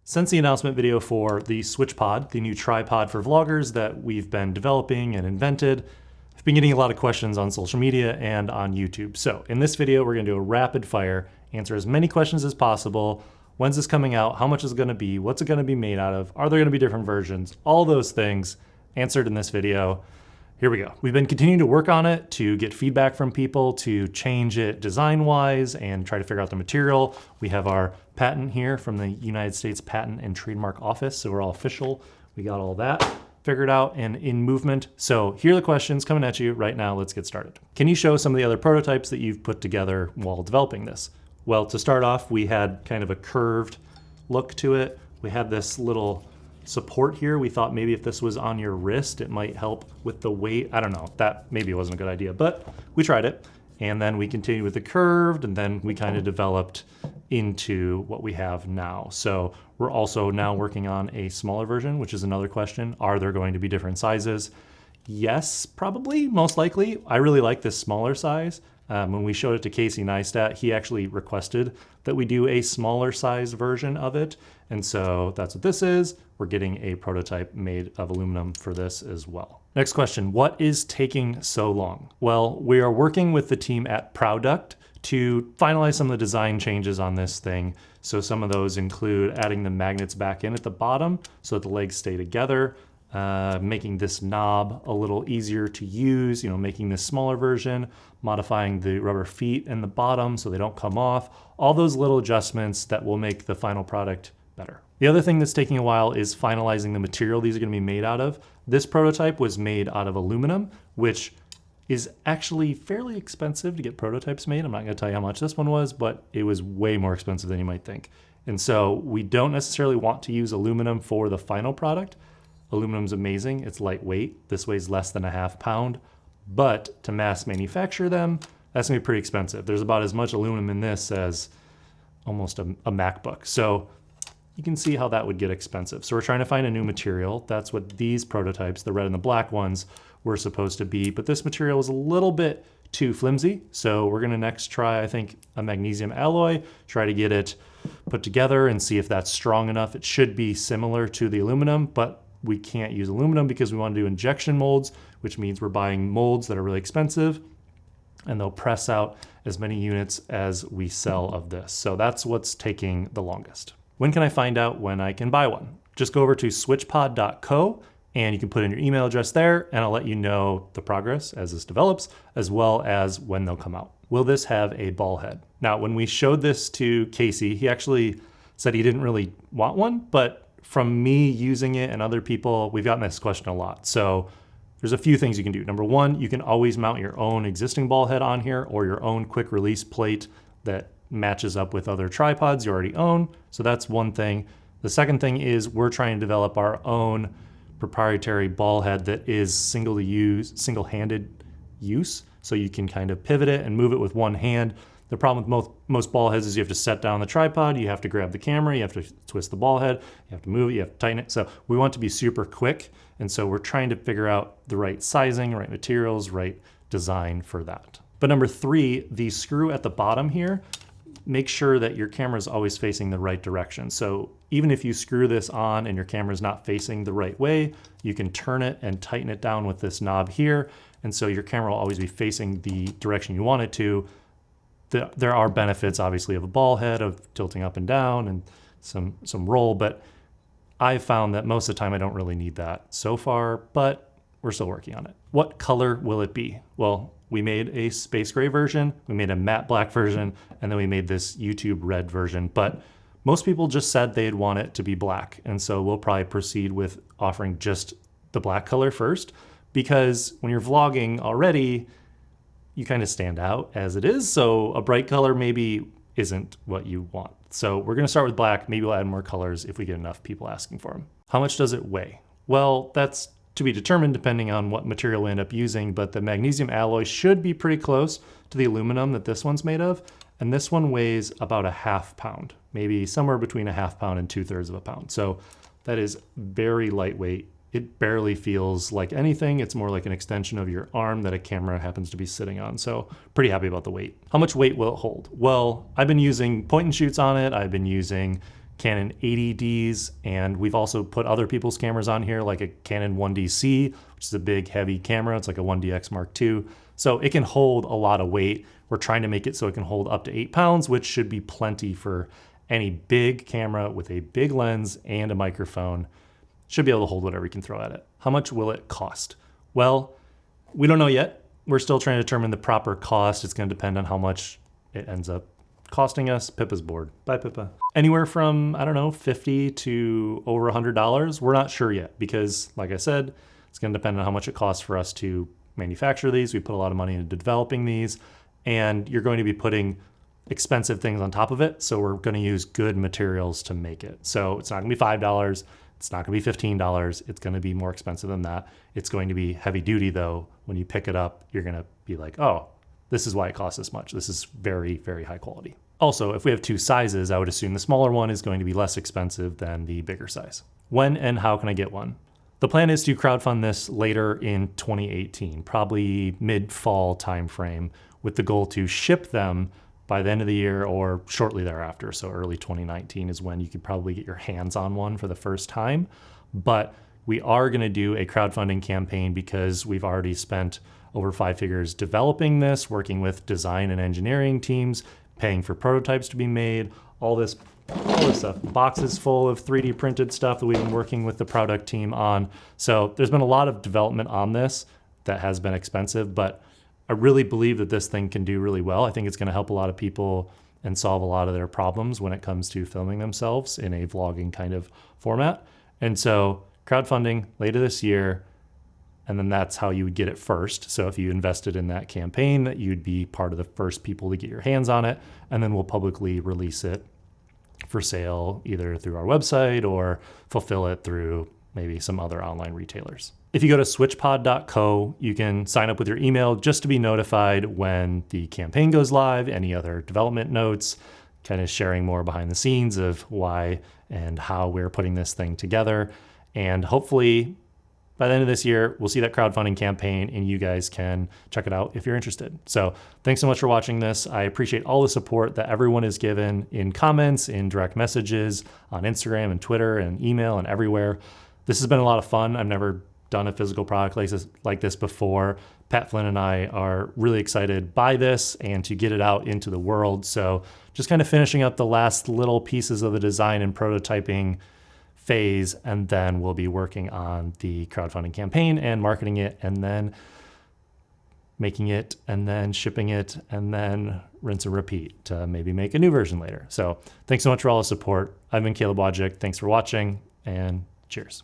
Since the announcement video for the SwitchPod, the new tripod for vloggers that we've been developing and invented, I've been getting a lot of questions on social media and on YouTube. So in this video, we're gonna do a rapid fire, answer as many questions as possible. When's this coming out? How much is it gonna be? What's it gonna be made out of? Are there gonna be different versions? All those things answered in this video. Here we go. We've been continuing to work on it to get feedback from people, to change it design-wise and try to figure out the material. We have our patent here from the United States Patent and Trademark Office, so we're all official. We got all that figured out and in movement. So here are the questions coming at you right now. Let's get started. Can you show some of the other prototypes that you've put together while developing this? Well, to start off, we had kind of a curved look to it. We had this little support here. We thought maybe if this was on your wrist, it might help with the weight. I don't know, that maybe wasn't a good idea, but we tried it. And then we continued with the curved, and then we kind of developed into what we have now. So we're also now working on a smaller version, which is another question. Are there going to be different sizes? Yes, probably, most likely. I really like this smaller size. When we showed it to Casey Neistat, he actually requested that we do a smaller size version of it. And so that's what this is. We're getting a prototype made of aluminum for this as well. Next question, what is taking so long? Well, we are working with the team at Product to finalize some of the design changes on this thing. So some of those include adding the magnets back in at the bottom so that the legs stay together, making this knob a little easier to use, making this smaller version, modifying the rubber feet in the bottom so they don't come off, all those little adjustments that will make the final product better. The other thing that's taking a while is finalizing the material these are going to be made out of. This prototype was made out of aluminum, which is actually fairly expensive to get prototypes made. I'm not going to tell you how much this one was, but it was way more expensive than you might think. And so we don't necessarily want to use aluminum for the final product. Aluminum's amazing. It's lightweight. This weighs less than a half pound, but to mass manufacture them, that's gonna be pretty expensive. There's about as much aluminum in this as almost a MacBook. So you can see how that would get expensive. So we're trying to find a new material. That's what these prototypes, the red and the black ones, were supposed to be, but this material is a little bit too flimsy. So we're gonna next try, I think, a magnesium alloy, try to get it put together and see if that's strong enough. It should be similar to the aluminum, but we can't use aluminum because we want to do injection molds, which means we're buying molds that are really expensive and they'll press out as many units as we sell of this. So that's what's taking the longest. When can I find out when I can buy one? Just go over to switchpod.co and you can put in your email address there and I'll let you know the progress as this develops, as well as when they'll come out. Will this have a ball head? Now, when we showed this to Casey, he actually said he didn't really want one, but from me using it and other people, we've gotten this question a lot. So there's a few things you can do. Number one, you can always mount your own existing ball head on here or your own quick release plate that matches up with other tripods you already own. So that's one thing. The second thing is we're trying to develop our own proprietary ball head that is single-handed use. So you can kind of pivot it and move it with one hand. The problem with most ball heads is you have to set down the tripod, you have to grab the camera, you have to twist the ball head, you have to move it, you have to tighten it. So we want to be super quick. And so we're trying to figure out the right sizing, right materials, right design for that. But number three, the screw at the bottom here, make sure that your camera is always facing the right direction. So even if you screw this on and your camera is not facing the right way, you can turn it and tighten it down with this knob here. And so your camera will always be facing the direction you want it to. There are benefits, obviously, of a ball head, of tilting up and down and some roll, but I've found that most of the time I don't really need that so far, but we're still working on it. What color will it be? Well, we made a space gray version, we made a matte black version, and then we made this YouTube red version, but most people just said they'd want it to be black, and so we'll probably proceed with offering just the black color first, because when you're vlogging already, you kind of stand out as it is. So a bright color maybe isn't what you want. So we're gonna start with black. Maybe we'll add more colors if we get enough people asking for them. How much does it weigh? Well, that's to be determined depending on what material we end up using, but the magnesium alloy should be pretty close to the aluminum that this one's made of. And this one weighs about a half pound, maybe somewhere between a half pound and 2/3 of a pound. So that is very lightweight. It barely feels like anything. It's more like an extension of your arm that a camera happens to be sitting on. So pretty happy about the weight. How much weight will it hold? Well, I've been using point and shoots on it. I've been using Canon 80Ds, and we've also put other people's cameras on here, like a Canon 1DC, which is a big, heavy camera. It's like a 1DX Mark II. So it can hold a lot of weight. We're trying to make it so it can hold up to 8 pounds, which should be plenty for any big camera with a big lens and a microphone. Should be able to hold whatever you can throw at it. How much will it cost? Well, we don't know yet. We're still trying to determine the proper cost. It's going to depend on how much it ends up costing us. Pippa's bored. Bye, Pippa. Anywhere from, I don't know, $50 to over $100. We're not sure yet because, like I said, it's going to depend on how much it costs for us to manufacture these. We put a lot of money into developing these, and you're going to be putting expensive things on top of it. So we're going to use good materials to make it. So it's not going to be $5. It's not going to be $15. It's going to be more expensive than that. It's going to be heavy duty though. When you pick it up, you're going to be like, oh, this is why it costs this much. This is very, very high quality. Also, if we have 2 sizes, I would assume the smaller one is going to be less expensive than the bigger size. When and how can I get one? The plan is to crowdfund this later in 2018, probably mid-fall timeframe, with the goal to ship them by the end of the year or shortly thereafter. So early 2019 is when you could probably get your hands on one for the first time. But we are going to do a crowdfunding campaign because we've already spent over 5 figures developing this, working with design and engineering teams, paying for prototypes to be made, all this stuff. Boxes full of 3D printed stuff that we've been working with the product team on. So there's been a lot of development on this that has been expensive, but I really believe that this thing can do really well. I think it's going to help a lot of people and solve a lot of their problems when it comes to filming themselves in a vlogging kind of format. And so crowdfunding later this year, and then that's how you would get it first. So if you invested in that campaign, you'd be part of the first people to get your hands on it, and then we'll publicly release it for sale either through our website or fulfill it through maybe some other online retailers. If you go to SwitchPod.co, you can sign up with your email just to be notified when the campaign goes live, any other development notes, kind of sharing more behind the scenes of why and how we're putting this thing together. And hopefully by the end of this year, we'll see that crowdfunding campaign and you guys can check it out if you're interested. So thanks so much for watching this. I appreciate all the support that everyone has given in comments, in direct messages, on Instagram and Twitter and email and everywhere. This has been a lot of fun. I've never done a physical product like this before. Pat Flynn and I are really excited by this and to get it out into the world. So just kind of finishing up the last little pieces of the design and prototyping phase, and then we'll be working on the crowdfunding campaign and marketing it, and then making it, and then shipping it, and then rinse and repeat to maybe make a new version later. So thanks so much for all the support. I've been Caleb Wojcik. Thanks for watching, and cheers.